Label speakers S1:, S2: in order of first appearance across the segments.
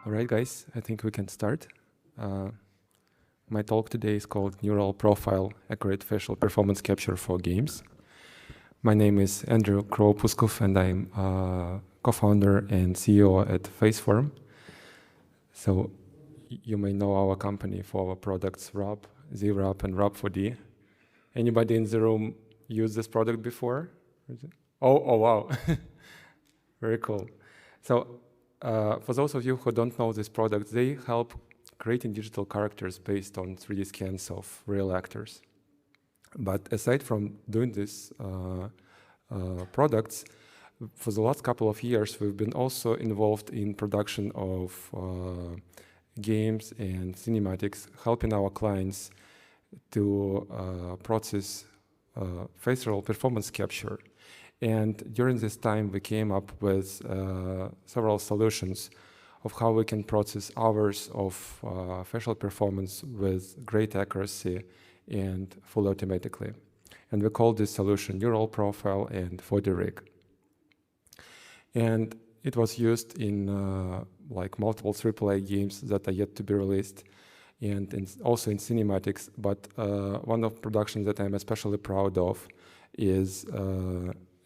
S1: All right, guys, I think we can start. My talk today is called Neural Profile, Accurate Facial Performance Capture for Games. My name is Andrew Kropuskov, and I'm co-founder and CEO at Faceform. So you may know our company for our products RAP, ZRAP, and RAP4D. Anybody in the room used this product before? Oh wow, very cool. So for those of you who don't know this product, they help creating digital characters based on 3D scans of real actors. But aside from doing these products, for the last couple of years, we've been also involved in production of games and cinematics, helping our clients to process facial performance capture. And during this time, we came up with several solutions of how we can process hours of facial performance with great accuracy and fully automatically. And we call this solution NeuralProfile and 4D Rig. And it was used in like multiple AAA games that are yet to be released, and also in cinematics. But one of productions that I'm especially proud of is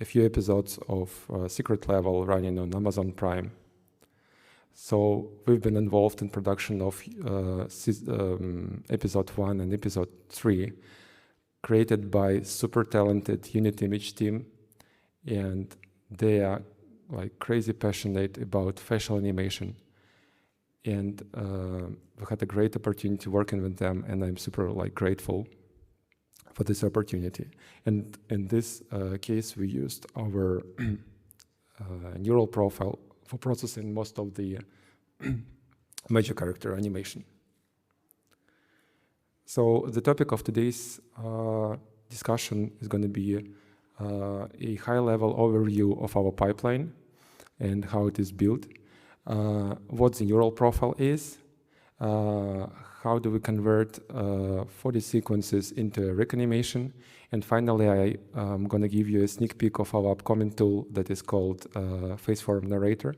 S1: a few episodes of Secret Level running on Amazon Prime. So we've been involved in production of episode 1 and episode 3, created by super talented Unity Image team, and they are like crazy passionate about facial animation. And we had a great opportunity working with them, and I'm super grateful for this opportunity. And in this case, we used our neural profile for processing most of the major character animation. So the topic of today's discussion is going to be a high-level overview of our pipeline and how it is built, what the neural profile is, how do we convert 4D sequences into a rig animation, and finally I'm going to give you a sneak peek of our upcoming tool that is called Faceform Narrator.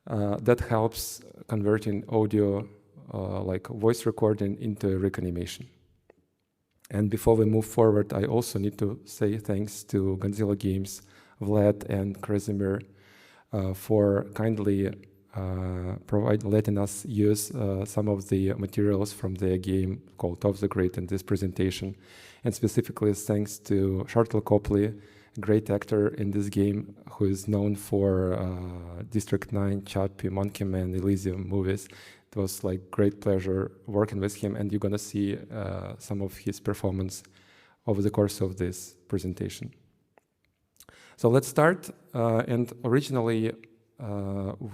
S1: That helps converting audio, like voice recording, into a rig animation. And before we move forward, I also need to say thanks to Gunzilla Games, Vlad and Krasimir for kindly letting us use some of the materials from their game called Off the Grid in this presentation. And specifically thanks to Sharlto Copley, a great actor in this game who is known for District 9, Chappie, Monkey Man, Elysium movies. It was like great pleasure working with him, and you're gonna see some of his performance over the course of this presentation. So let's start, and originally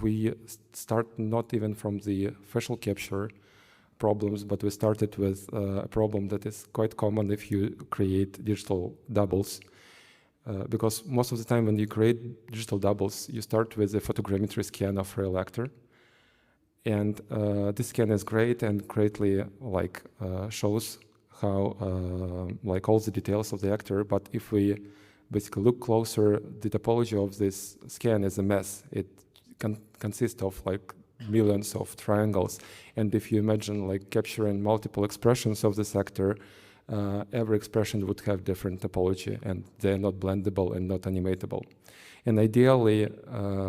S1: we start not even from the facial capture problems, but we started with a problem that is quite common if you create digital doubles. Because most of the time when you create digital doubles, you start with a photogrammetry scan of real actor. And this scan is great and greatly shows how all the details of the actor. But if we basically look closer, the topology of this scan is a mess. It consists of millions of triangles. And if you imagine capturing multiple expressions of this actor, every expression would have different topology, and they're not blendable and not animatable. And ideally,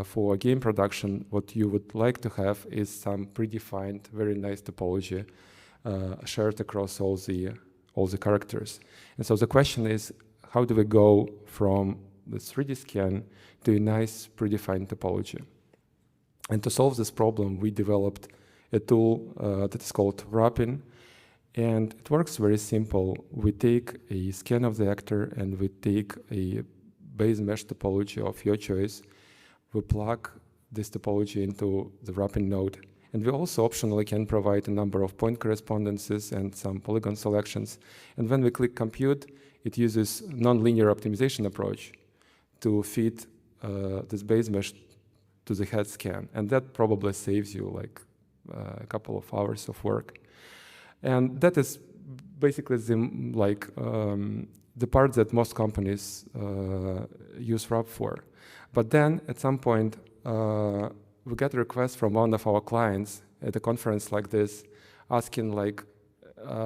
S1: for game production, what you would like to have is some predefined, very nice topology shared across all the characters. And so the question is, how do we go from the 3D scan to a nice predefined topology? And to solve this problem, we developed a tool that is called wrapping. And it works very simple. We take a scan of the actor and we take a base mesh topology of your choice. We plug this topology into the wrapping node. And we also optionally can provide a number of point correspondences and some polygon selections. And when we click compute, it uses nonlinear optimization approach to feed this base mesh to the head scan. And that probably saves you a couple of hours of work. And that is basically the part that most companies use RAP for. But then at some point, we get a request from one of our clients at a conference like this, asking like,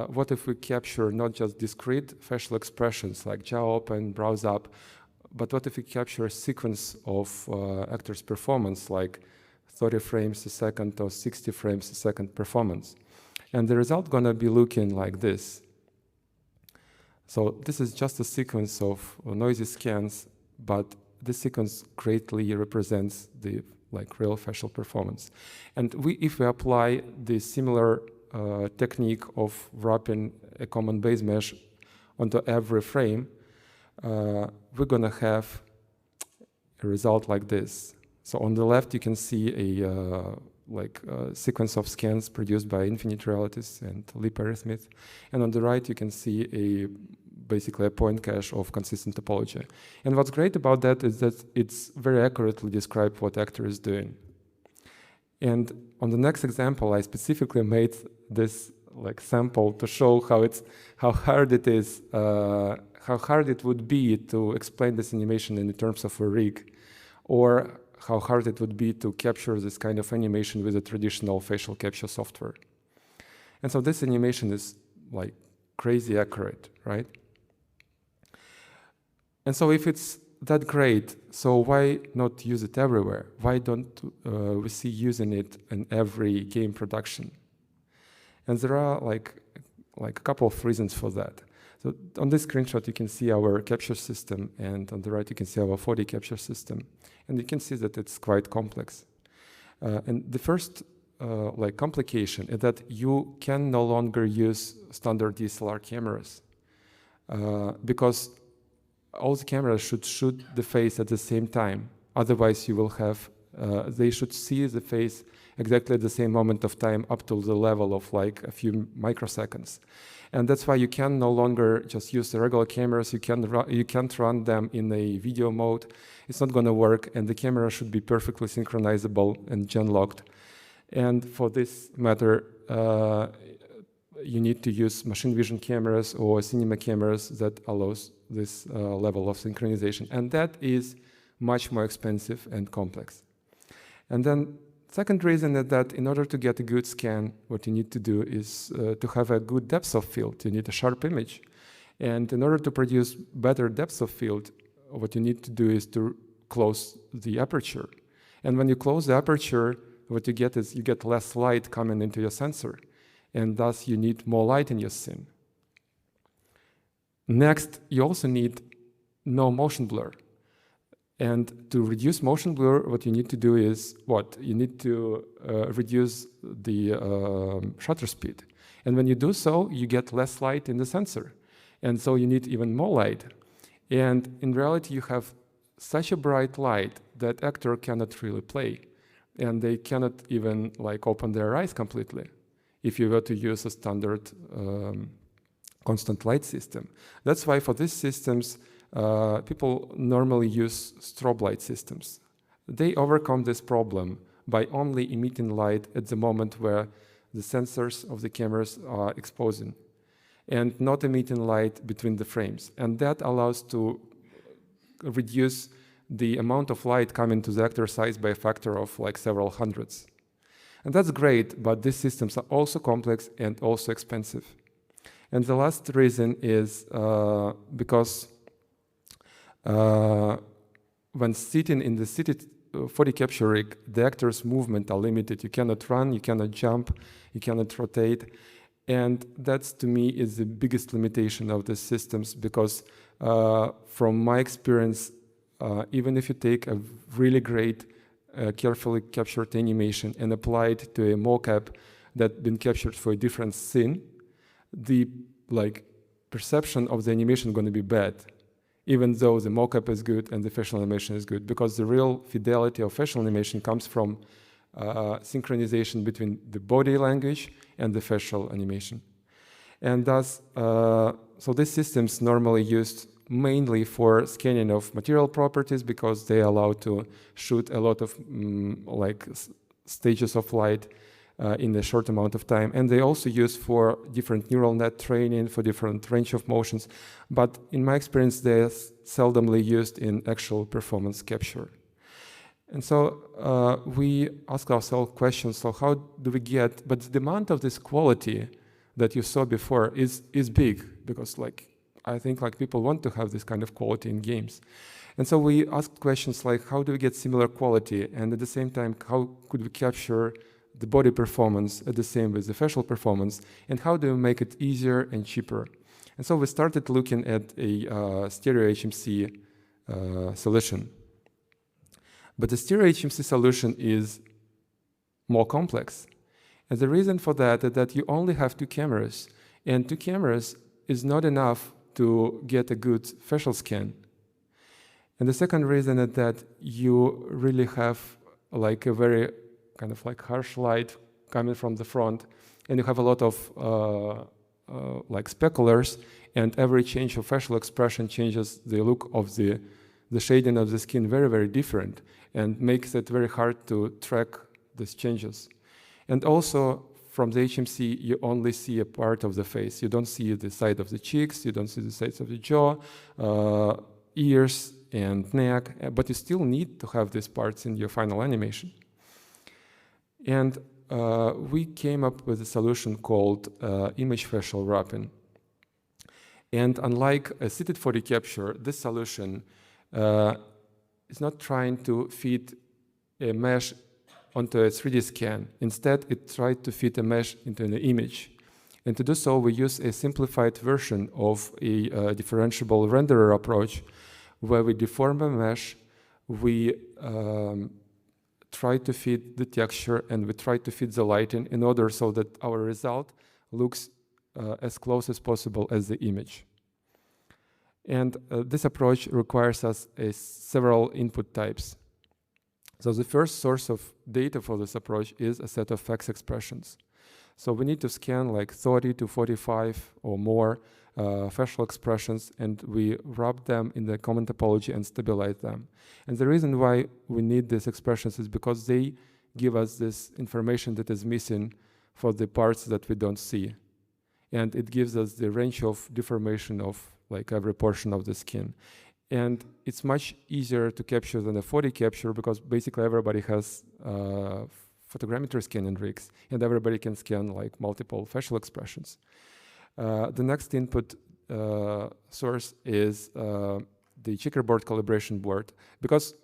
S1: what if we capture not just discrete facial expressions like jaw open, brows up, but what if we capture a sequence of actors' performance like 30 frames a second or 60 frames a second performance? And the result gonna be looking like this. So this is just a sequence of noisy scans, but this sequence greatly represents the real facial performance. And if we apply the similar technique of wrapping a common base mesh onto every frame, we're gonna have a result like this. So on the left, you can see a sequence of scans produced by infinite realities and Lee Smith, and on the right, you can see basically a point cache of consistent topology. And what's great about that is that it's very accurately described what actor is doing. And on the next example, I specifically made this sample to show how hard it would be to explain this animation in terms of a rig, or how hard it would be to capture this kind of animation with a traditional facial capture software. And so this animation is crazy accurate, right? And so if it's that great, so why not use it everywhere? Why don't we see using it in every game production? And there are a couple of reasons for that. So on this screenshot, you can see our capture system, and on the right, you can see our 4D capture system. And you can see that it's quite complex. And the first complication is that you can no longer use standard DSLR cameras because all the cameras should shoot the face at the same time. Otherwise, you will have, they should see the face exactly at the same moment of time up to the level of a few microseconds. And that's why you can no longer just use the regular cameras. You can't run them in a video mode. It's not going to work, and the camera should be perfectly synchronizable and gen-locked. And for this matter, you need to use machine vision cameras or cinema cameras that allows this level of synchronization. And that is much more expensive and complex. And then second reason is that in order to get a good scan, what you need to do is to have a good depth of field. You need a sharp image. And in order to produce better depth of field, what you need to do is to close the aperture. And when you close the aperture, what you get is you get less light coming into your sensor. And thus you need more light in your scene. Next, you also need no motion blur. And to reduce motion blur, what you need to do is what? You need to reduce the shutter speed. And when you do so, you get less light in the sensor. And so you need even more light. And in reality, you have such a bright light that actor cannot really play. And they cannot even open their eyes completely if you were to use a standard constant light system. That's why for these systems, people normally use strobe light systems. They overcome this problem by only emitting light at the moment where the sensors of the cameras are exposing, and not emitting light between the frames. And that allows to reduce the amount of light coming to the actor's eyes by a factor of several hundreds. And that's great, but these systems are also complex and also expensive. And the last reason is because when sitting in the seated 4D capture rig, the actor's movement are limited. You cannot run, you cannot jump, you cannot rotate. And that's, to me, is the biggest limitation of the systems, because from my experience, even if you take a really great carefully captured animation and apply it to a mocap that's been captured for a different scene, the perception of the animation is going to be bad, even though the mocap is good and the facial animation is good, because the real fidelity of facial animation comes from synchronization between the body language and the facial animation. And thus, so these systems normally used mainly for scanning of material properties, because they allow to shoot a lot of stages of light in a short amount of time. And they also use for different neural net training, for different range of motions. But in my experience, they are seldomly used in actual performance capture. And so we ask ourselves questions, so how do we get, but the demand of this quality that you saw before is big, because like, I think like people want to have this kind of quality in games. And so we asked questions like, how do we get similar quality? And at the same time, how could we capture the body performance at the same with the facial performance? And how do we make it easier and cheaper? And so we started looking at a stereo HMC solution. But the stereo HMC solution is more complex. And the reason for that is that you only have 2 cameras. And 2 cameras is not enough to get a good facial scan. And the second reason is that you really have like a very kind of like harsh light coming from the front, and you have a lot of like speculars, and every change of facial expression changes the look of the shading of the skin very, very different, and makes it very hard to track these changes. And also from the HMC, you only see a part of the face. You don't see the side of the cheeks, you don't see the sides of the jaw, ears, and neck, but you still need to have these parts in your final animation. And we came up with a solution called image facial wrapping. And unlike a seated 4D capture, this solution is not trying to fit a mesh onto a 3D scan. Instead, it tried to fit a mesh into an image. And to do so, we use a simplified version of a differentiable renderer approach, where we deform a mesh, we try to fit the texture, and we try to fit the lighting in order so that our result looks as close as possible as the image. And this approach requires us several input types. So the first source of data for this approach is a set of fax expressions. So we need to scan like 30 to 45 or more facial expressions, and we wrap them in the common topology and stabilize them. And the reason why we need these expressions is because they give us this information that is missing for the parts that we don't see. And it gives us the range of deformation of like every portion of the skin. And it's much easier to capture than a 4D capture, because basically everybody has photogrammetry scanning rigs, and everybody can scan like multiple facial expressions. The next input source is the checkerboard calibration board, because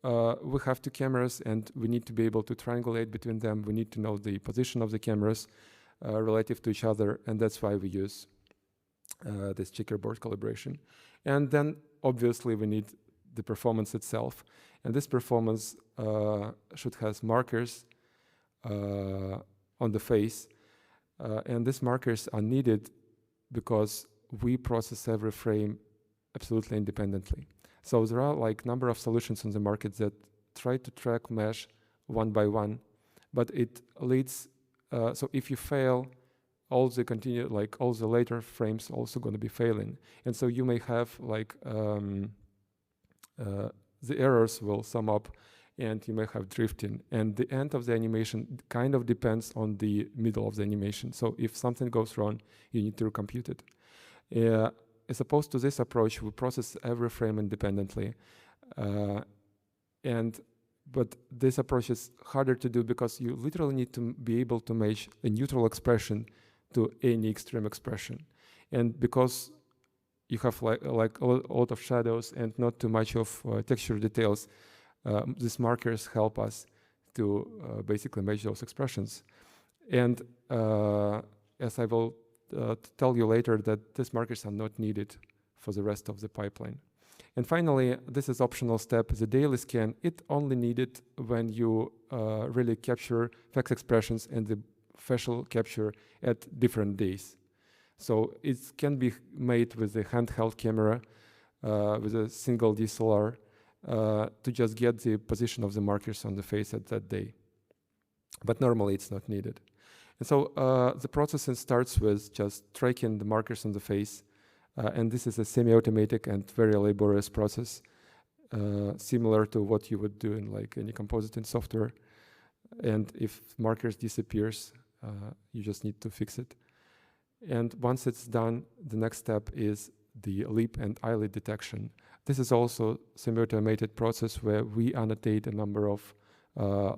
S1: we have 2 cameras and we need to be able to triangulate between them. We need to know the position of the cameras relative to each other, and that's why we use this checkerboard calibration. And then obviously we need the performance itself, and this performance should have markers on the face, and these markers are needed because we process every frame absolutely independently. So there are like number of solutions on the market that try to track mesh one by one, but it leads, so if you fail, all the later frames also going to be failing. And so you may have like, the errors will sum up, and you may have drifting. And the end of the animation kind of depends on the middle of the animation. So if something goes wrong, you need to recompute it. As opposed to this approach, we process every frame independently. But this approach is harder to do because you literally need to be able to match a neutral expression to any extreme expression. And because you have like a lot of shadows and not too much of texture details, these markers help us to basically match those expressions. And as I will tell you later, that these markers are not needed for the rest of the pipeline. And finally, this is optional step, the daily scan. It only needed when you really capture fax expressions and the facial capture at different days. So it can be made with a handheld camera, with a single DSLR, to just get the position of the markers on the face at that day. But normally it's not needed. And so the processing starts with just tracking the markers on the face. And this is a semi-automatic and very laborious process, similar to what you would do in like any compositing software. And if markers disappears, you just need to fix it. And once it's done, the next step is the lip and eyelid detection. This is also similar to a mated process where we annotate a number of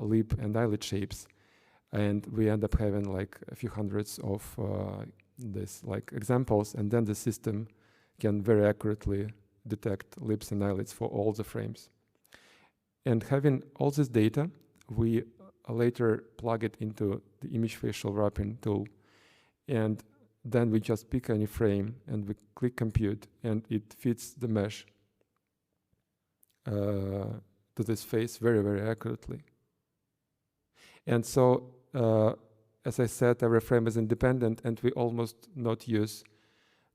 S1: lip and eyelid shapes, and we end up having like a few hundreds of this like examples, and then the system can very accurately detect lips and eyelids for all the frames. And having all this data, we later plug it into the image facial wrapping tool, and then we just pick any frame and we click compute, and it fits the mesh to this face very, very accurately. And so, as I said, every frame is independent, and we almost not use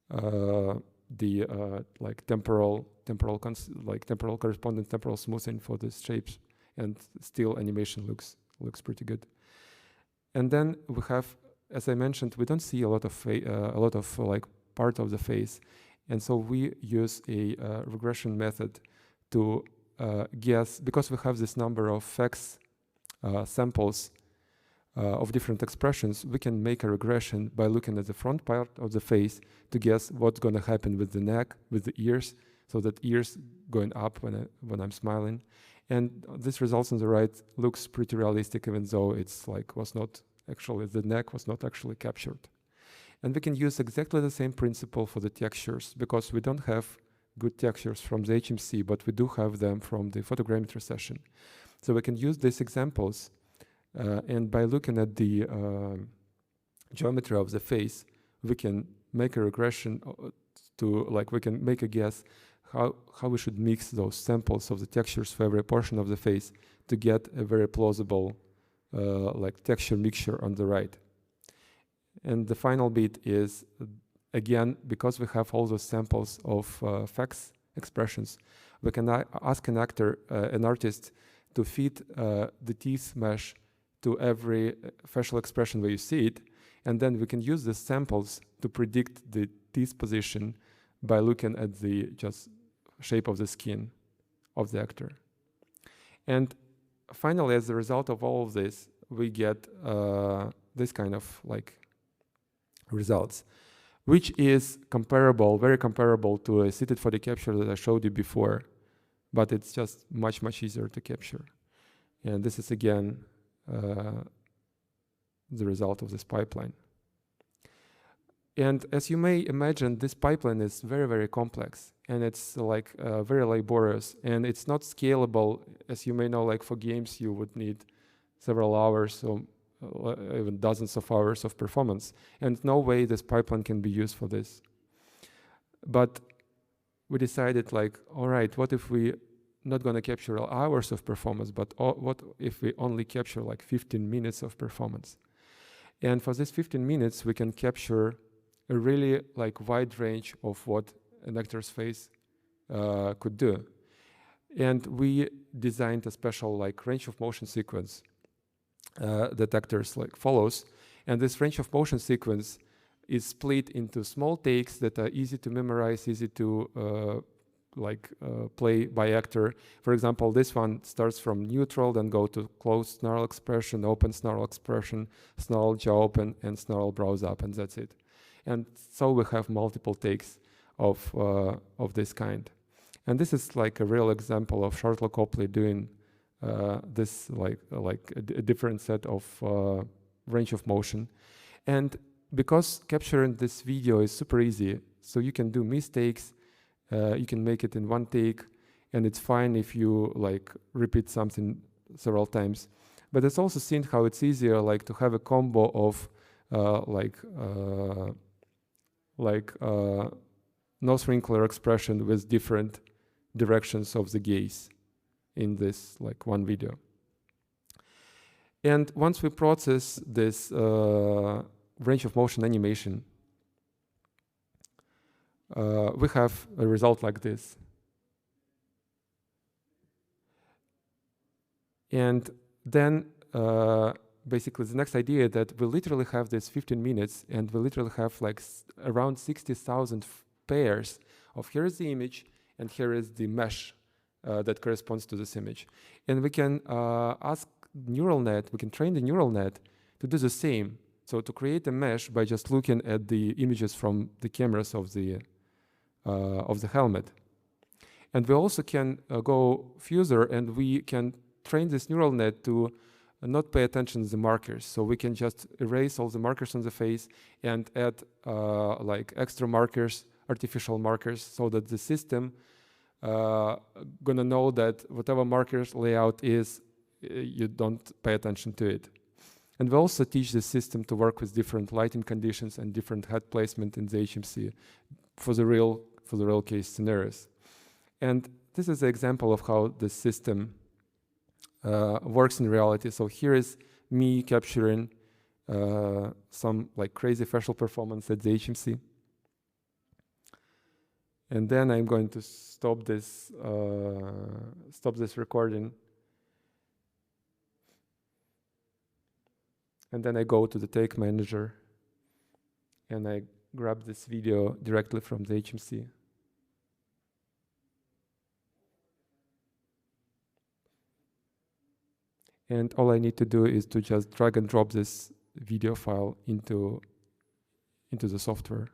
S1: the like temporal correspondence, temporal smoothing for these shapes, and still animation looks pretty good. And then we have, as I mentioned, we don't see a lot of like part of the face, and so we use a regression method to guess, because we have this number of FX samples of different expressions. We can make a regression by looking at the front part of the face to guess what's going to happen with the neck, with the ears, so that ears going up when I'm smiling. And this results on the right looks pretty realistic, even though it's like the neck was not actually captured. And we can use exactly the same principle for the textures, because we don't have good textures from the HMC, but we do have them from the photogrammetry session. So we can use these examples, and by looking at the geometry of the face, we can make a regression we can make a guess how we should mix those samples of the textures for every portion of the face to get a very plausible like texture mixture on the right. And the final bit is, again, because we have all those samples of FX expressions, we can ask an artist to feed the teeth mesh to every facial expression where you see it, and then we can use the samples to predict the teeth position by looking at the just shape of the skin of the actor. And finally, as a result of all of this, we get this kind of like results, which is comparable, very comparable to a seated 4D capture that I showed you before, but it's just much, much easier to capture. And this is again the result of this pipeline. And as you may imagine, this pipeline is very, very complex, and it's like very laborious, and it's not scalable. As you may know, like for games, you would need several hours or even dozens of hours of performance, and no way this pipeline can be used for this. But we decided, like, all right, what if we not going to capture hours of performance, but what if we only capture like 15 minutes of performance? And for this 15 minutes, we can capture a really like wide range of what an actor's face could do. And we designed a special like range of motion sequence that actors like follows. And this range of motion sequence is split into small takes that are easy to memorize, easy to play by actor. For example, this one starts from neutral, then go to closed snarl expression, open snarl expression, snarl jaw open, and snarl brows up, and that's it. And so we have multiple takes of this kind. And this is like a real example of Sharlto Copley doing this like a different set of range of motion. And because capturing this video is super easy, so you can do mistakes, you can make it in one take, and it's fine if you like repeat something several times. But it's also seen how it's easier like to have a combo of nose wrinkler expression with different directions of the gaze in this like one video. And once we process this range of motion animation, we have a result like this. And then basically the next idea that we literally have this 15 minutes, and we literally have like around 60,000 pairs of here is the image and here is the mesh that corresponds to this image. And we can ask neural net, we can train the neural net to do the same. So to create a mesh by just looking at the images from the cameras of the of the helmet. And we also can go further, and we can train this neural net to not pay attention to the markers. So we can just erase all the markers on the face and add like extra markers, artificial markers, so that the system gonna know that whatever markers layout is, you don't pay attention to it. And we also teach the system to work with different lighting conditions and different head placement in the HMC for the real case scenarios. And this is an example of how the system works in reality. So here is me capturing some like crazy facial performance at the HMC. And then I'm going to stop this recording. And then I go to the take manager and I grab this video directly from the HMC. And all I need to do is to just drag and drop this video file into the software.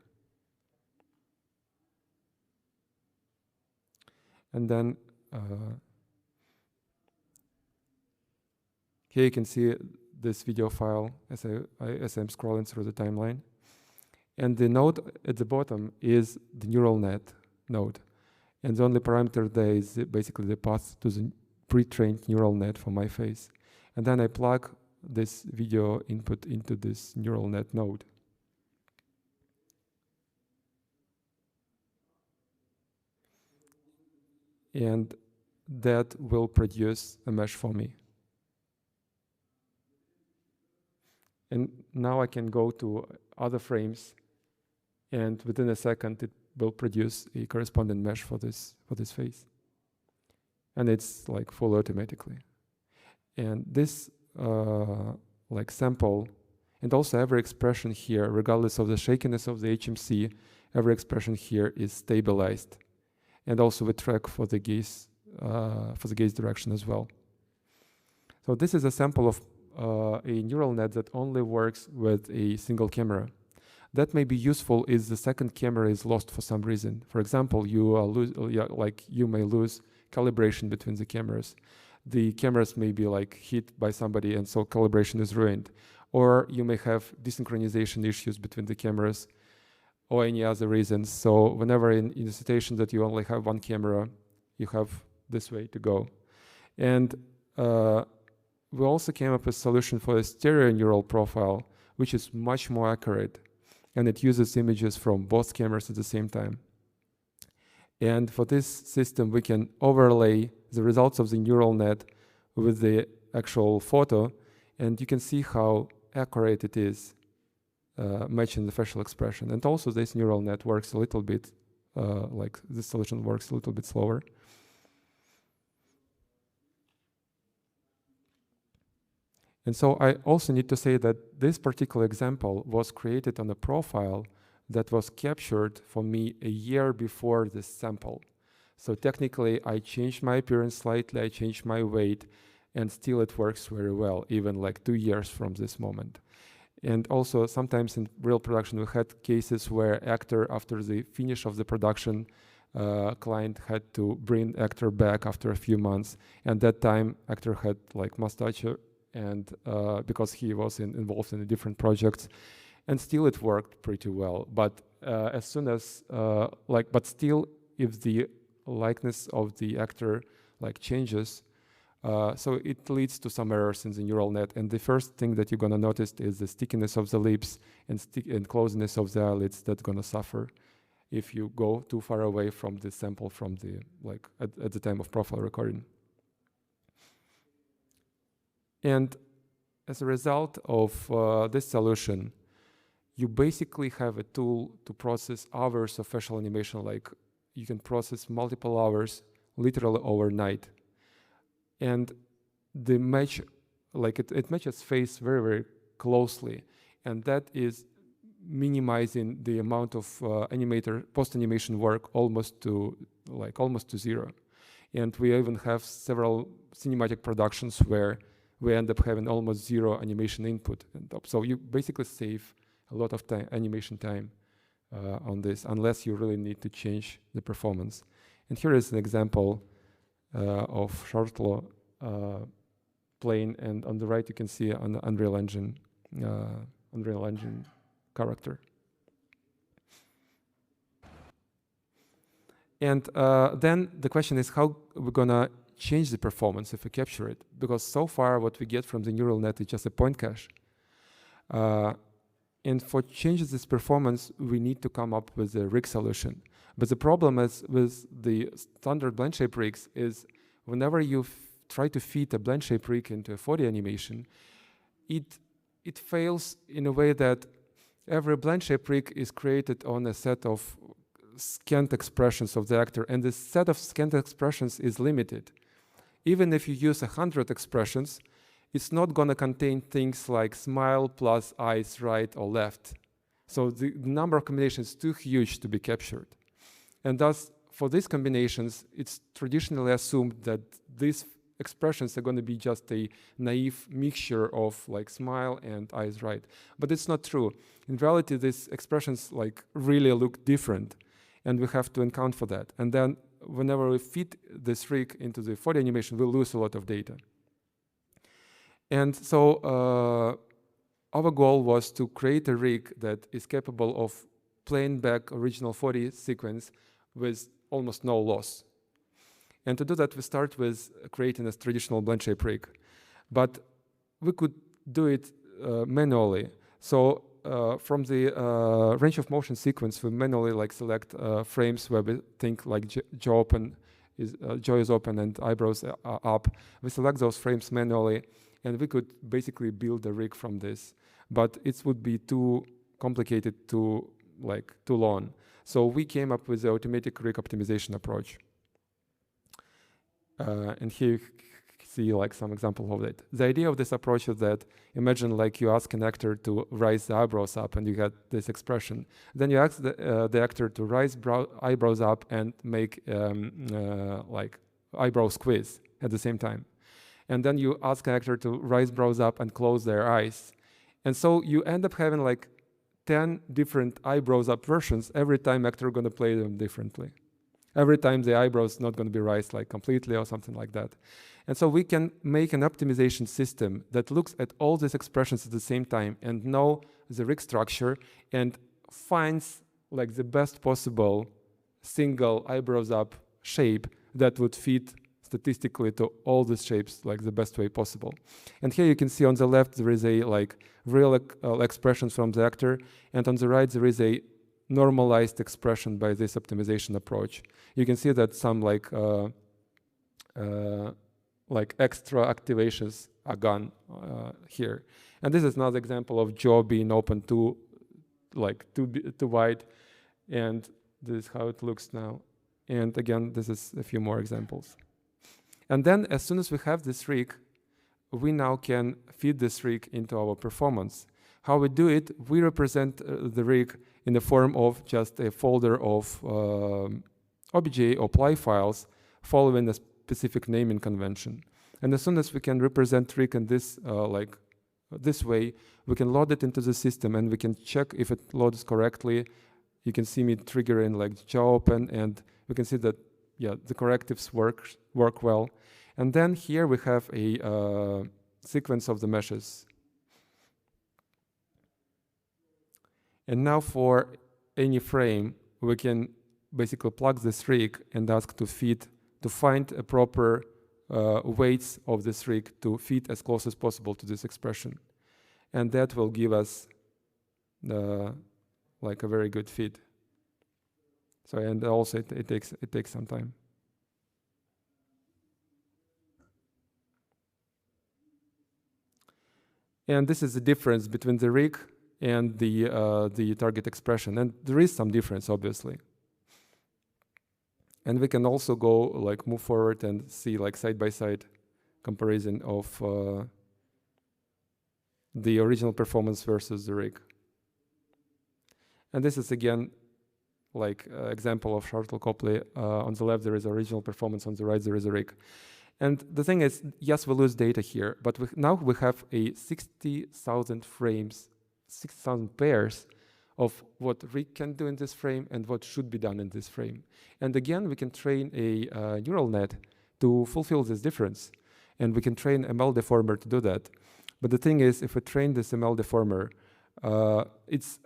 S1: And then here you can see this video file as I'm scrolling through the timeline. And the node at the bottom is the neural net node. And the only parameter there is basically the path to the pre-trained neural net for my face. And then I plug this video input into this neural net node. And that will produce a mesh for me. And now I can go to other frames, and within a second it will produce a corresponding mesh for this face. And it's like full automatically. And this like sample, and also every expression here, regardless of the shakiness of the HMC, every expression here is stabilized. And also we track for the gaze direction as well. So this is a sample of a neural net that only works with a single camera. That may be useful if the second camera is lost for some reason. For example, you may lose calibration between the cameras. The cameras may be like hit by somebody, and so calibration is ruined. Or you may have desynchronization issues between the cameras, or any other reasons. So whenever in a situation that you only have one camera, you have this way to go. And we also came up with a solution for a stereo neural profile, which is much more accurate. And it uses images from both cameras at the same time. And for this system, we can overlay the results of the neural net with the actual photo. And you can see how accurate it is matching the facial expression. And also this neural net works a little bit, like this solution works a little bit slower. And so I also need to say that this particular example was created on a profile that was captured for me a year before this sample. So technically, I changed my appearance slightly, I changed my weight, and still it works very well, even like 2 years from this moment. And also sometimes in real production, we had cases where actor, after the finish of the production, client had to bring actor back after a few months. And that time, actor had like mustache, and because he was involved in a different projects, and still it worked pretty well. But as soon as but still, if the likeness of the actor like changes, so it leads to some errors in the neural net. And the first thing that you're gonna notice is the stickiness of the lips and closeness of the eyelids that's gonna suffer if you go too far away from the sample from the at the time of profile recording. And as a result of this solution, you basically have a tool to process hours of facial animation. Like you can process multiple hours literally overnight. And the match, like it matches face very, very closely. And that is minimizing the amount of post-animation work almost to zero. And we even have several cinematic productions where we end up having almost zero animation input. So you basically save a lot of time, animation time on this, unless you really need to change the performance. And here is an example of Sharlto plane, and on the right you can see an Unreal Engine character. And then the question is how we're gonna change the performance if we capture it, because so far what we get from the neural net is just a point cache. And for changes this performance, we need to come up with a rig solution. But the problem is with the standard blend shape rigs is whenever you try to feed a blend shape rig into a 4D animation, it fails in a way that every blend shape rig is created on a set of scanned expressions of the actor, and this set of scanned expressions is limited. Even if you use 100 expressions, it's not going to contain things like smile plus eyes right or left. So the number of combinations is too huge to be captured. And thus, for these combinations, it's traditionally assumed that these expressions are going to be just a naive mixture of like smile and eyes right. But it's not true. In reality, these expressions like really look different, and we have to account for that. And then whenever we feed this rig into the 4D animation, we'll lose a lot of data. And so our goal was to create a rig that is capable of playing back original 4D sequence with almost no loss. And to do that, we start with creating a traditional blend shape rig. But we could do it manually. So from the range of motion sequence, we manually like select frames where we think like jaw is open and eyebrows are up. We select those frames manually, and we could basically build a rig from this. But it would be too complicated, too long. So we came up with the automatic rig optimization approach. And here you see like some example of it. The idea of this approach is that imagine like you ask an actor to raise the eyebrows up and you get this expression. Then you ask the actor to raise eyebrows up and make like eyebrow squeeze at the same time. And then you ask an actor to raise brows up and close their eyes. And so you end up having like 10 different eyebrows up versions every time actor going to play them differently. Every time the eyebrows not going to be raised like completely or something like that. And so we can make an optimization system that looks at all these expressions at the same time and know the rig structure and finds like the best possible single eyebrows up shape that would fit statistically to all these shapes like the best way possible. And here you can see on the left there is a like real expressions from the actor, and on the right there is a normalized expression by this optimization approach. You can see that some like extra activations are gone here. And this is another example of jaw being open too wide, and this is how it looks now. And again, this is a few more examples. And then as soon as we have this rig, we now can feed this rig into our performance. How we do it, we represent the rig in the form of just a folder of obj or ply files following a specific naming convention. And as soon as we can represent rig in this this way, we can load it into the system and we can check if it loads correctly. You can see me triggering like jaw open, and we can see that the correctives work well. And then here we have a sequence of the meshes. And now for any frame, we can basically plug this rig and ask to find a proper weights of this rig to fit as close as possible to this expression. And that will give us like a very good fit. So, and also it takes some time. And this is the difference between the rig and the target expression. And there is some difference, obviously. And we can also go like move forward and see like side-by-side comparison of the original performance versus the rig. And this is again like example of Sharlto Copley. On the left there is original performance, on the right there is a rig. And the thing is, yes, we lose data here, but now we have a 60,000 frames, 60,000 pairs of what Rick can do in this frame and what should be done in this frame. And again, we can train a neural net to fulfill this difference. And we can train ML deformer to do that. But the thing is, if we train this ML deformer, it's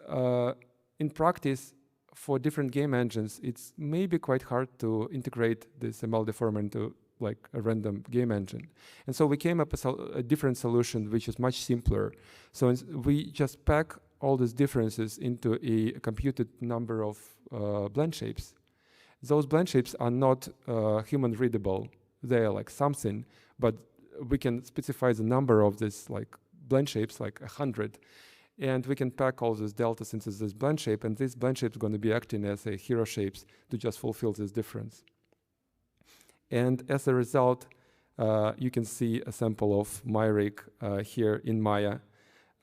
S1: in practice, for different game engines, it's maybe quite hard to integrate this ML deformer into like a random game engine. And so we came up with a different solution, which is much simpler. So we just pack all these differences into a computed number of blend shapes. Those blend shapes are not human readable. They are like something, but we can specify the number of this like blend shapes, like 100. And we can pack all these deltas into this blend shape, and this blend shape is going to be acting as a hero shapes to just fulfill this difference. And as a result, you can see a sample of Myrick here in Maya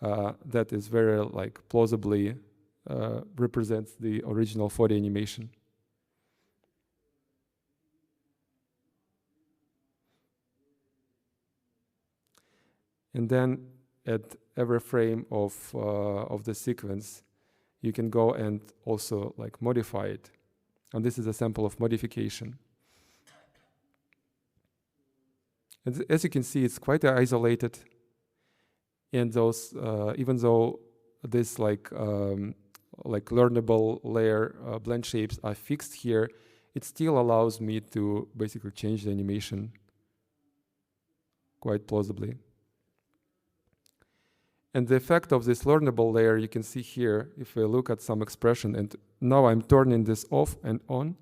S1: that is very like plausibly represents the original 4D animation. And then at every frame of the sequence, you can go and also like modify it. And this is a sample of modification. And as you can see, it's quite isolated. And those, even though this like learnable layer blend shapes are fixed here, it still allows me to basically change the animation quite plausibly. And the effect of this learnable layer you can see here if we look at some expression, and now I'm turning this off and on,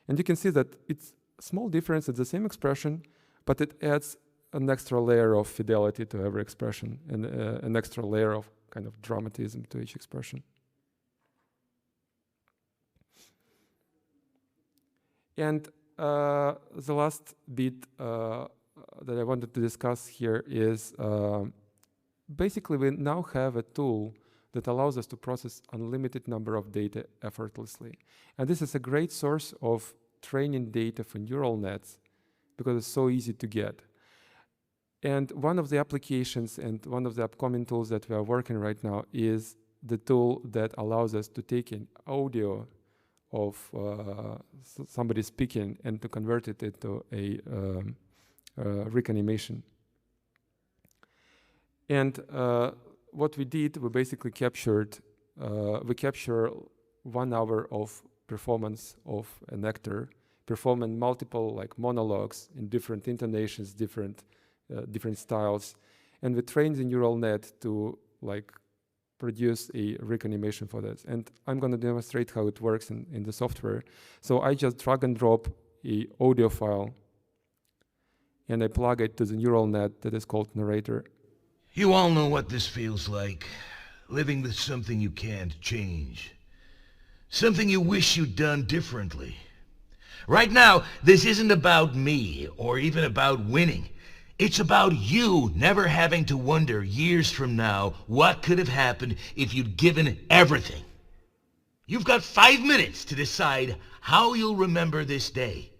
S1: and you can see that it's a small difference, it's the same expression, but it adds an extra layer of fidelity to every expression and an extra layer of kind of dramatism to each expression. And the last bit that I wanted to discuss here is basically we now have a tool that allows us to process unlimited number of data effortlessly. And this is a great source of training data for neural nets because it's so easy to get. And one of the applications and one of the upcoming tools that we are working right now is the tool that allows us to take an audio of somebody speaking and to convert it into a Rick animation. And what we did, we basically captured, we capture 1 hour of performance of an actor performing multiple like monologues in different intonations, different styles, and we trained the neural net to like produce a Rick animation for this. And I'm going to demonstrate how it works in the software. So I just drag and drop a audio file, and I plug it to the neural net that is called Narrator.
S2: You all know what this feels like. Living with something you can't change. Something you wish you'd done differently. Right now, this isn't about me, or even about winning. It's about you never having to wonder years from now what could have happened if you'd given everything. You've got 5 minutes to decide how you'll remember this day.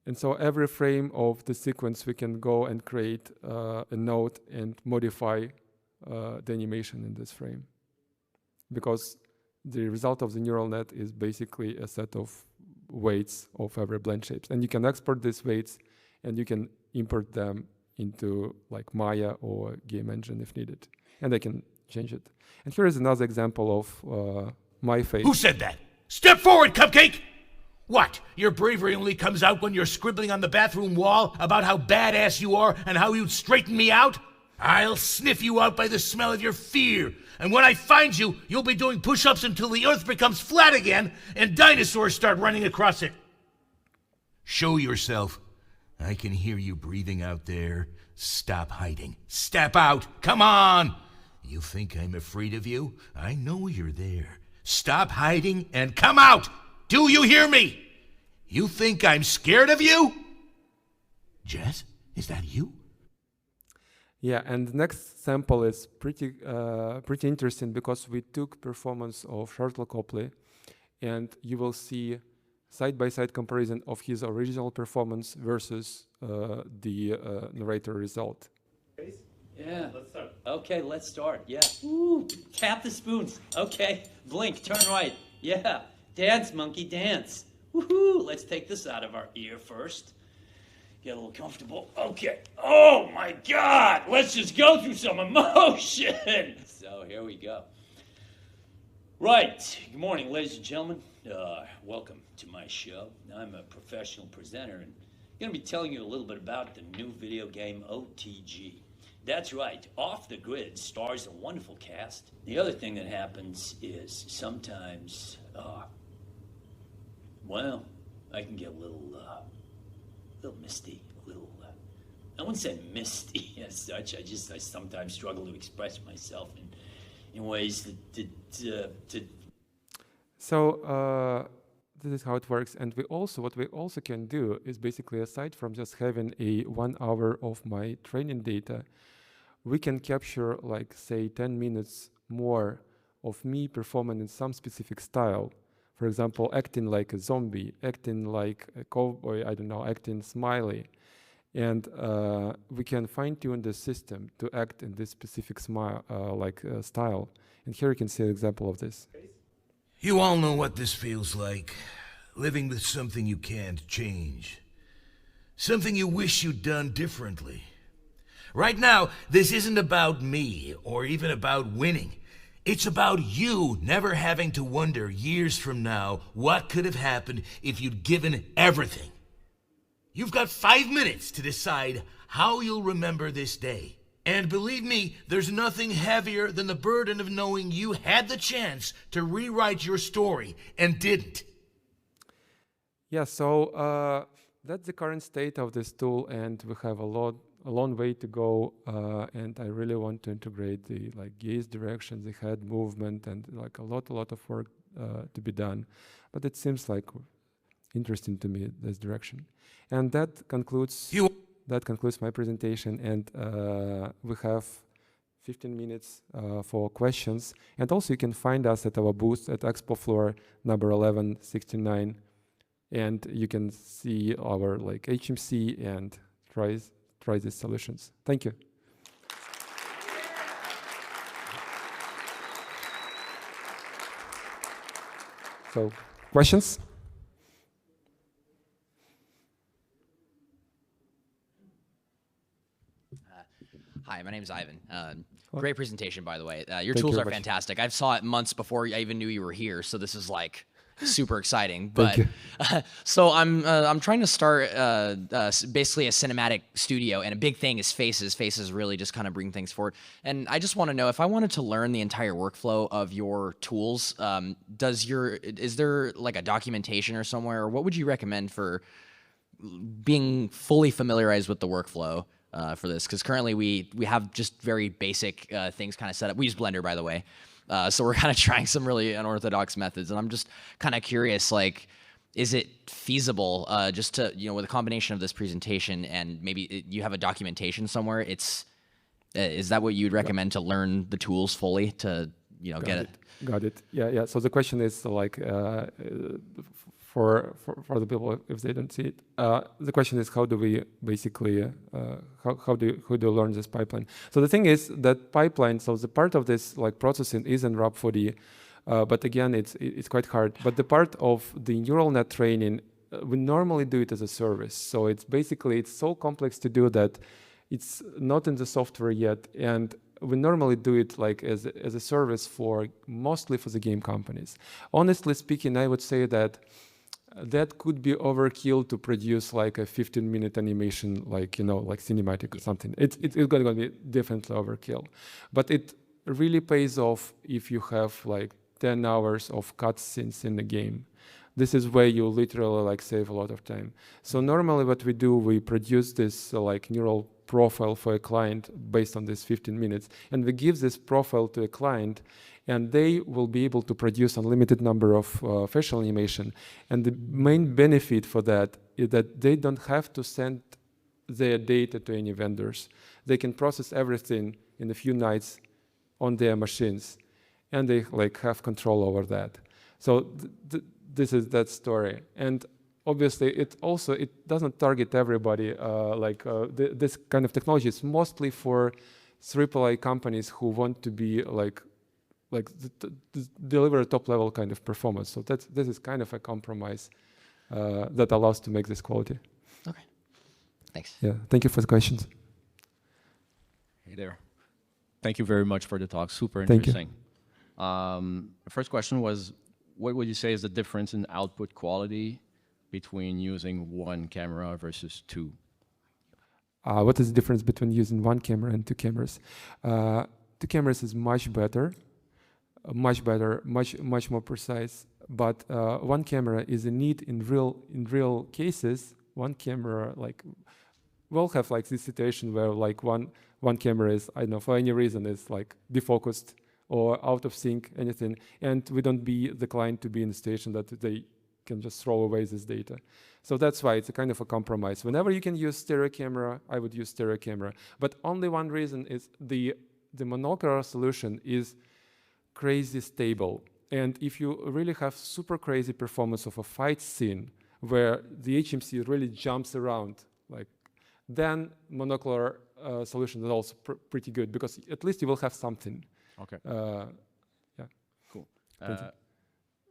S1: And so every frame of the sequence, we can go and create a node and modify the animation in this frame. Because the result of the neural net is basically a set of weights of every blend shapes. And you can export these weights and you can import them into like Maya or game engine if needed. And I can change it. And here is another example of my face.
S2: Who said that? Step forward, Cupcake! What? Your bravery only comes out when you're scribbling on the bathroom wall about how badass you are and how you'd straighten me out? I'll sniff you out by the smell of your fear. And when I find you, you'll be doing push-ups until the earth becomes flat again and dinosaurs start running across it. Show yourself. I can hear you breathing out there. Stop hiding. Step out. Come on. You think I'm afraid of you? I know you're there. Stop hiding and come out. Do you hear me? You think I'm scared of you? Jess, is that you?
S1: Yeah, and the next sample is pretty interesting because we took performance of Sharlto Copley, and you will see side-by-side comparison of his original performance versus the narrator result.
S3: Yeah. Let's start. Okay, let's start. Yeah. Ooh, tap the spoons. Okay. Blink, turn right. Yeah. Dance, monkey, dance. Woohoo! Let's take this out of our ear first. Get a little comfortable. Okay. Oh my God! Let's just go through some emotion. So here we go. Right. Good morning, ladies and gentlemen. Welcome to my show. I'm a professional presenter and I'm going to be telling you a little bit about the new video game OTG. That's right. Off the Grid stars a wonderful cast. The other thing that happens is sometimes, well, I can get a little misty, a little, I wouldn't say misty as such. I sometimes struggle to express myself in ways that
S1: So this is how it works. And what we also can do is basically, aside from just having a 1 hour of my training data, we can capture, like, say, 10 minutes more of me performing in some specific style. For example, acting like a zombie, acting like a cowboy, I don't know, acting smiley. And we can fine-tune the system to act in this specific style. And here you can see an example of this.
S2: You all know what this feels like. Living with something you can't change. Something you wish you'd done differently. Right now, this isn't about me or even about winning. It's about you never having to wonder years from now what could have happened if you'd given everything. You've got 5 minutes to decide how you'll remember this day. And believe me, there's nothing heavier than the burden of knowing you had the chance to rewrite your story and didn't.
S1: Yeah, so that's the current state of this tool, and we have a long way to go. And I really want to integrate the gaze direction, the head movement, and a lot of work to be done. But it seems like interesting to me, this direction. And that concludes my presentation, and we have 15 minutes for questions. And also you can find us at our booth at Expo Floor number 1169, and you can see our HMC and try these solutions. Thank you. So, questions?
S4: Hi, my name is Ivan. Great presentation, by the way. Your tools are fantastic. I saw it months before I even knew you were here, so this is super exciting. But so I'm trying to start basically a cinematic studio, and a big thing is faces. Faces really just kind of bring things forward. And I just want to know, if I wanted to learn the entire workflow of your tools, is there a documentation or somewhere, or what would you recommend for being fully familiarized with the workflow for this? Because currently we have just very basic things kind of set up. We use Blender, by the way. So we're kind of trying some really unorthodox methods, and I'm just kind of curious, is it feasible just to, with a combination of this presentation and maybe you have a documentation somewhere, is that what you'd recommend to learn the tools fully to, get it?
S1: Got it. Yeah. So the question is for the people if they don't see it, the question is, how do we basically how do you learn this pipeline? So the thing is that pipeline, so the part of this processing is in RAP4D, but again it's quite hard. But the part of the neural net training, we normally do it as a service. So it's so complex to do that it's not in the software yet, and we normally do it as a service mostly for the game companies. Honestly speaking, I would say that could be overkill to produce a 15-minute animation, cinematic or something. It's going to be definitely overkill, but it really pays off if you have 10 hours of cutscenes in the game. This is where you literally save a lot of time. So normally what we do, we produce this neural profile for a client based on this 15 minutes, and we give this profile to a client, and they will be able to produce unlimited number of facial animation. And the main benefit for that is that they don't have to send their data to any vendors. They can process everything in a few nights on their machines, and they have control over that. So this is that story. And obviously, it doesn't target everybody. This kind of technology is mostly for AAA companies who want to be deliver a top level kind of performance. So this is kind of a compromise that allows to make this quality.
S4: Okay. Thanks.
S1: Yeah. Thank you for the questions.
S5: Hey there. Thank you very much for the talk. Super
S1: Thank you.
S5: interesting. The first question was, what would you say is the difference in output quality between using one camera versus two?
S1: What is the difference between using one camera and two cameras? Two cameras is much better, much more precise. But one camera is a need in real cases. One camera we'll have this situation where one camera is, I don't know, for any reason is defocused or out of sync, anything, and we don't be the client to be in a situation that they can just throw away this data. So that's why it's a kind of a compromise. Whenever you can use stereo camera, I would use stereo camera. But only one reason is the monocular solution is crazy stable. And if you really have super crazy performance of a fight scene where the HMC really jumps around, then monocular solution is also pretty good because at least you will have something.
S5: Okay.
S1: Yeah.
S5: Cool.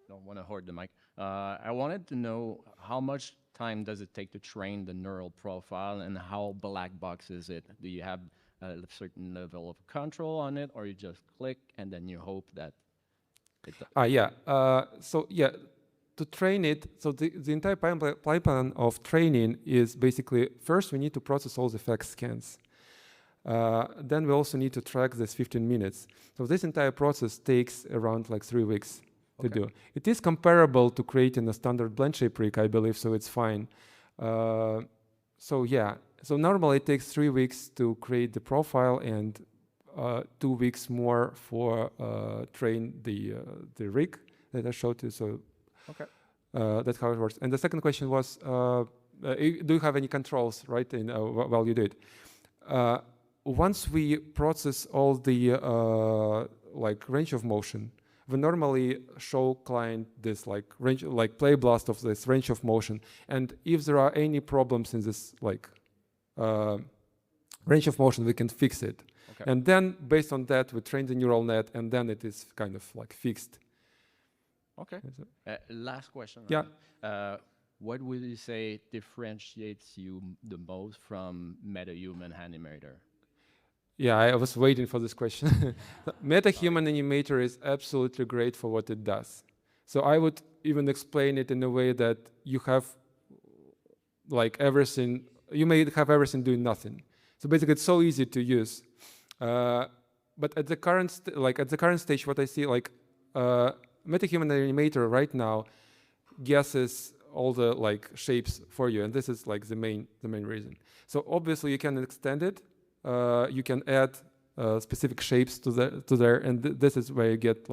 S5: Don't want to hoard the mic. I wanted to know how much time does it take to train the neural profile and how black box is it? Do you have a certain level of control on it, or you just click and then you hope that it does? To train it, so the entire pipeline of training is basically, first we need to process all the FACS scans. Then we also need to track this 15 minutes. So this entire process takes around 3 weeks to do. It is comparable to creating a standard blend shape rig, I believe, so it's fine. So normally it takes 3 weeks to create the profile and 2 weeks more for train the rig that I showed you. So that's how it works. And the second question was, do you have any controls, right, while you do it? Once we process all the range of motion, we normally show client this play blast of this range of motion. And if there are any problems in this range of motion, we can fix it. Okay. And then based on that, we train the neural net, and then it is kind of fixed. Okay. Last question.
S1: Yeah.
S5: What would you say differentiates you the most from MetaHuman Animator?
S1: Yeah, I was waiting for this question. MetaHuman Animator is absolutely great for what it does. So I would even explain it in a way that you have everything, you may have everything doing nothing. So basically it's so easy to use. But at the current stage, what I see, MetaHuman Animator right now guesses all the shapes for you, and this is the main reason. So obviously you can extend it. You can add specific shapes to there, and this is where you get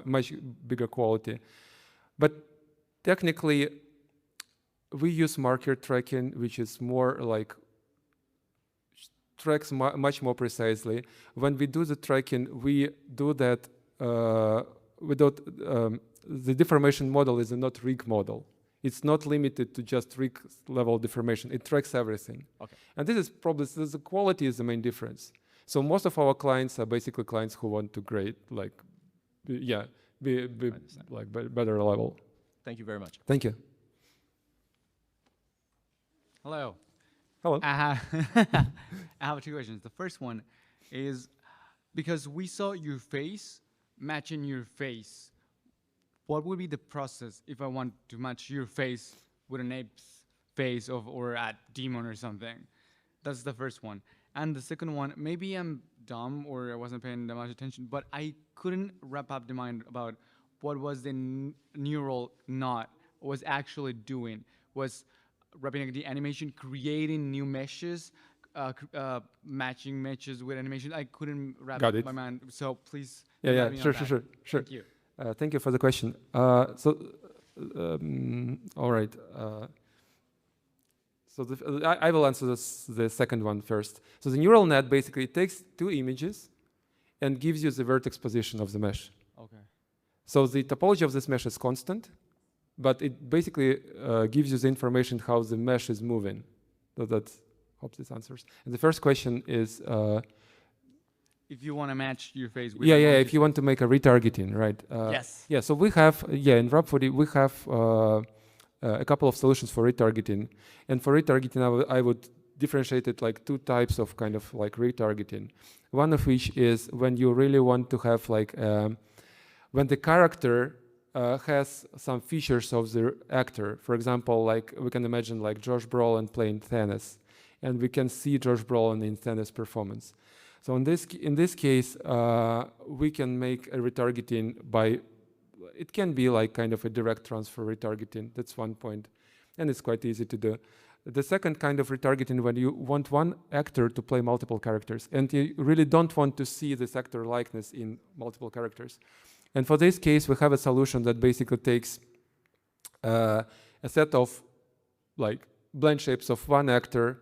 S1: much bigger quality. But technically, we use marker tracking, which is more tracks much more precisely. When we do the tracking, we do that without the deformation model is a not rig model. It's not limited to just rig level deformation. It tracks everything. Okay. And this is probably, the quality is the main difference. So most of our clients are basically clients who want to grade, better level.
S5: Thank you very much.
S1: Thank you.
S6: Hello.
S1: Hello.
S6: I have 2 questions. The first one is, because we saw your face matching your face, what would be the process if I want to match your face with an ape's face or a demon or something? That's the first one. And the second one, maybe I'm dumb or I wasn't paying that much attention, but I couldn't wrap up the mind about what was the neural knot was actually doing. Was wrapping the animation, creating new meshes, matching meshes with animation. I couldn't wrap up my mind. So please.
S1: Sure.
S6: Thank you.
S1: Thank you for the question. All right. I will answer the second one first. So the neural net basically takes 2 images and gives you the vertex position of the mesh.
S6: Okay.
S1: So the topology of this mesh is constant, but it basically gives you the information how the mesh is moving. So that hope this answers. And the first question is,
S6: if you want to match your face with
S1: Yeah,
S6: an
S1: yeah.
S6: object.
S1: If you want to make a retargeting, right?
S6: Yes.
S1: Yeah. So we have, in Rhapsody we have a couple of solutions for retargeting, and for retargeting, I would differentiate it like two types of kind of like retargeting. One of which is when you really want to have like when the character has some features of the actor. For example, like we can imagine like Josh Brolin playing Thanos, and we can see Josh Brolin in Thanos' performance. So in this case, we can make a retargeting by, it can be like kind of a direct transfer retargeting. That's one point, and it's quite easy to do. The second kind of retargeting, when you want one actor to play multiple characters, and you really don't want to see this actor likeness in multiple characters. And for this case, we have a solution that basically takes a set of like blend shapes of one actor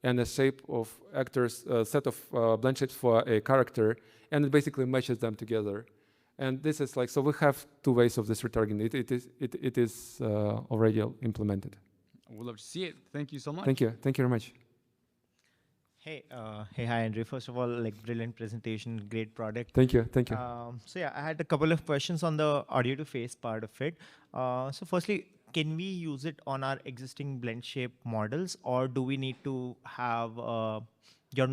S1: and a shape of actors, set of blend shapes for a character, and it basically matches them together. And this is like, so we have two ways of this retargeting. It is already implemented.
S6: I would love to see it. Thank you so much.
S1: Thank you very much.
S7: Hey, hi, Andrew. First of all, like brilliant presentation, great product.
S1: Thank you.
S7: So yeah, I had a couple of questions on the audio to face part of it. So firstly, can we use it on our existing blend shape models, or do we need to have your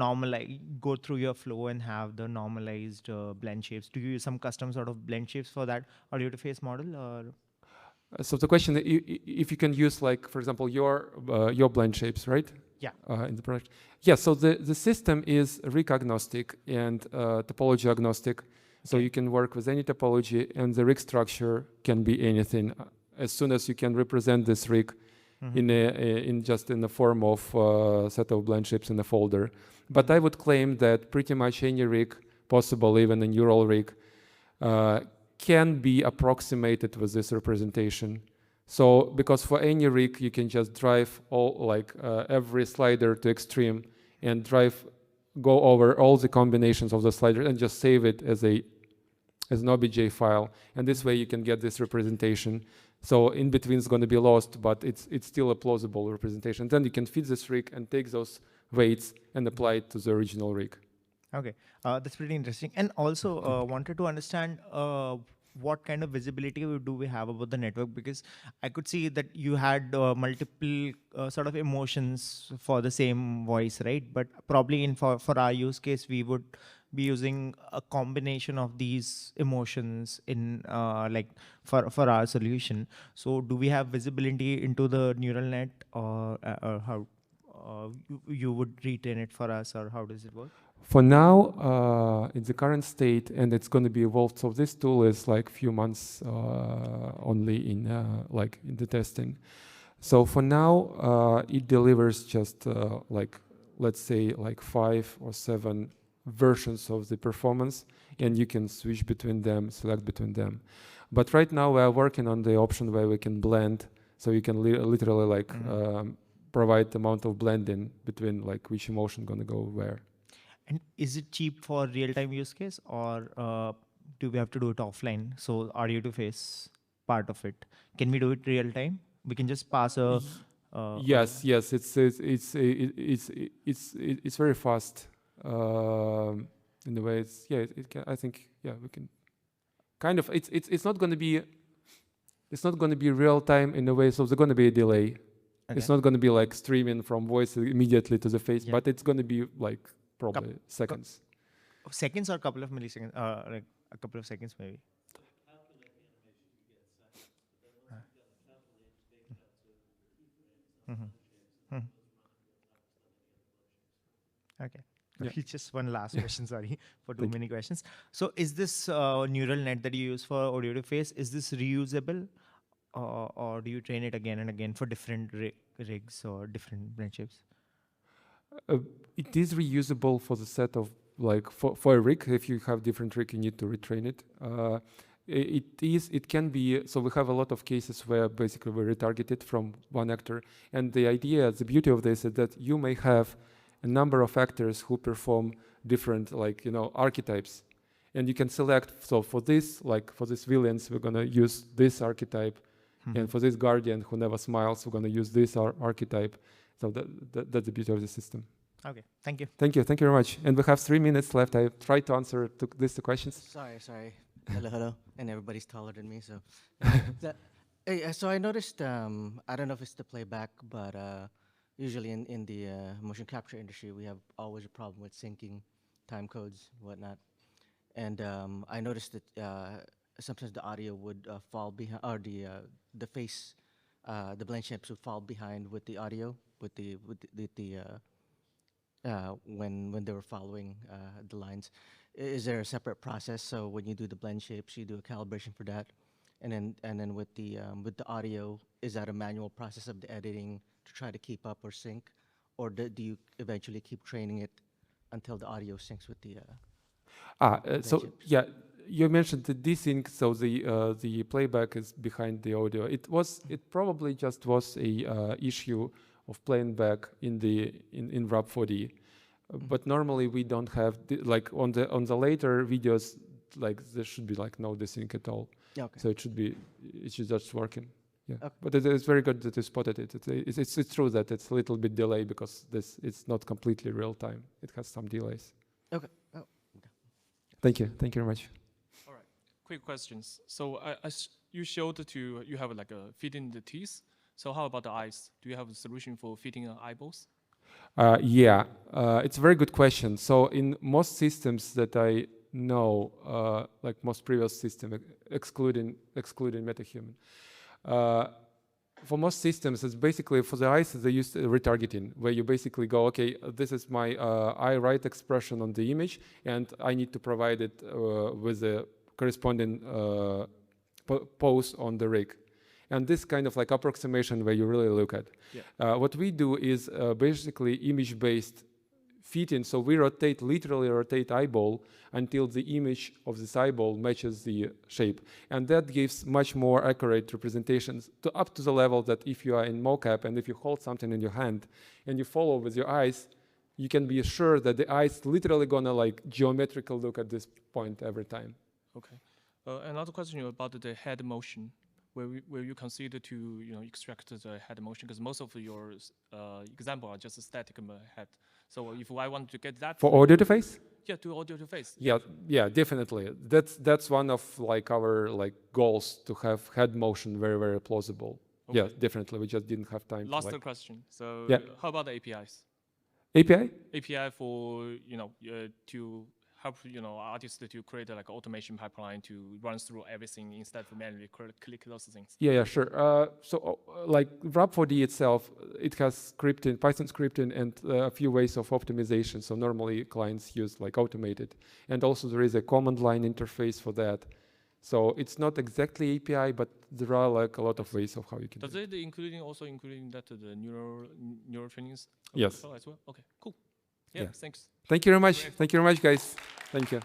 S7: go through your flow and have the normalized blend shapes? Do you use some custom sort of blend shapes for that audio to face model, or?
S1: So the question, if you can use like, for example, your blend shapes, right?
S7: Yeah.
S1: In the product. Yeah, so the system is rig agnostic and topology agnostic. So you can work with any topology, and the rig structure can be anything. As soon as you can represent this rig in the form of a set of blend shapes in a folder. But I would claim that pretty much any rig possible, even a neural rig, can be approximated with this representation. So because for any rig, you can just drive every slider to extreme and go over all the combinations of the slider and just save it as an OBJ file. And this way you can get this representation. So in between is going to be lost, but it's still a plausible representation. Then you can feed this rig and take those weights and apply it to the original rig.
S7: Okay, that's pretty interesting. And also wanted to understand what kind of visibility do we have about the network? Because I could see that you had multiple sort of emotions for the same voice, right? But probably for our use case, we would be using a combination of these emotions in for our solution. So do we have visibility into the neural net, or how you would retain it for us, or how does it work?
S1: For now, in the current state, and it's going to be evolved. So this tool is like few months only in the testing. So for now, it delivers just let's say 5 or 7 versions of the performance, and you can switch between them, select between them. But right now we are working on the option where we can blend, so you can literally provide the amount of blending between which emotion going to go where.
S7: And is it cheap for real-time use case, or do we have to do it offline? So audio to face part of it, can we do it real time? We can just pass a.
S1: Yes, it's very fast. In the way it can. I think we can. Kind of, it's not going to be real time in a way. So there's going to be a delay. Okay. It's not going to be like streaming from voice immediately to the face, but it's going to be probably seconds.
S7: Seconds or a couple of milliseconds, a couple of seconds maybe. Okay. Yeah. Just one last question, sorry for too many questions. So is this neural net that you use for audio to face, is this reusable, or do you train it again and again for different rigs or different blend shapes?
S1: It is reusable for the set of for a rig. If you have different rig, you need to retrain it. It can be, so we have a lot of cases where basically we retarget it from one actor. And the beauty of this is that you may have a number of actors who perform different archetypes. And you can select, so for this villains, we're gonna use this archetype. And for this guardian who never smiles, we're gonna use this archetype. So that's the beauty of the system.
S7: Okay, thank you.
S1: Thank you very much. And we have 3 minutes left. I tried to answer these 2 questions.
S8: Sorry. Hello. And everybody's taller than me, so. So I noticed, I don't know if it's the playback, but usually in the motion capture industry, we have always a problem with syncing time codes, whatnot. And I noticed that sometimes the audio would fall behind, or the face, the blend shapes would fall behind with the audio, when they were following the lines. Is there a separate process? So when you do the blend shapes, you do a calibration for that, and then with the audio, is that a manual process of the editing to try to keep up or sync, or do you eventually keep training it until the audio syncs with the?
S1: So yeah, you mentioned the desync, so the playback is behind the audio. It probably just was a issue of playing back in RAP4D, but normally we don't have like on the later videos, like there should be like no desync at all.
S8: Yeah, okay.
S1: So it should just working. Yeah,
S8: Okay.
S1: but it's very good that you spotted it. It's true that it's a little bit delay because it's not completely real time. It has some delays.
S8: Okay. Oh, okay.
S1: Thank you very much.
S9: All right, quick questions. So as you showed you have like a fitting the teeth. So how about the eyes? Do you have a solution for fitting eyeballs?
S1: Yeah, it's a very good question. So in most systems that I know, like most previous system, excluding MetaHuman, for most systems, it's basically for the eyes they use retargeting, where you basically go, okay, this is my eye right expression on the image, and I need to provide it with the corresponding pose on the rig. And this kind of like approximation where you really look at. Yeah. What we do is basically image-based fitting. So we literally rotate eyeball until the image of this eyeball matches the shape. And that gives much more accurate representations up to the level that if you are in mocap and if you hold something in your hand and you follow with your eyes, you can be sure that the eyes literally gonna like geometrical look at this point every time.
S9: Okay. Another question about the head motion. Where you consider to extract the head motion, because most of your example are just a static head. So if I want to get that
S1: for audio to face,
S9: yeah, to audio to face.
S1: Yeah, definitely. That's one of like our like goals to have head motion very plausible. Okay. Yeah, definitely. We just didn't have time.
S9: Last question. So how about the APIs? API for to help artists to create like automation pipeline to run through everything instead of manually click those things.
S1: Yeah, sure. So like RAP4D itself, it has scripting, Python scripting, and a few ways of optimization. So normally clients use like automated, and also there is a command line interface for that. So it's not exactly API, but there are like a lot of ways of how you can.
S9: Does it also including that the neural trainings?
S1: Yes.
S9: As well. Okay, cool. Yeah, thanks.
S1: Thank you very much. Thank you very much, guys. Thank you.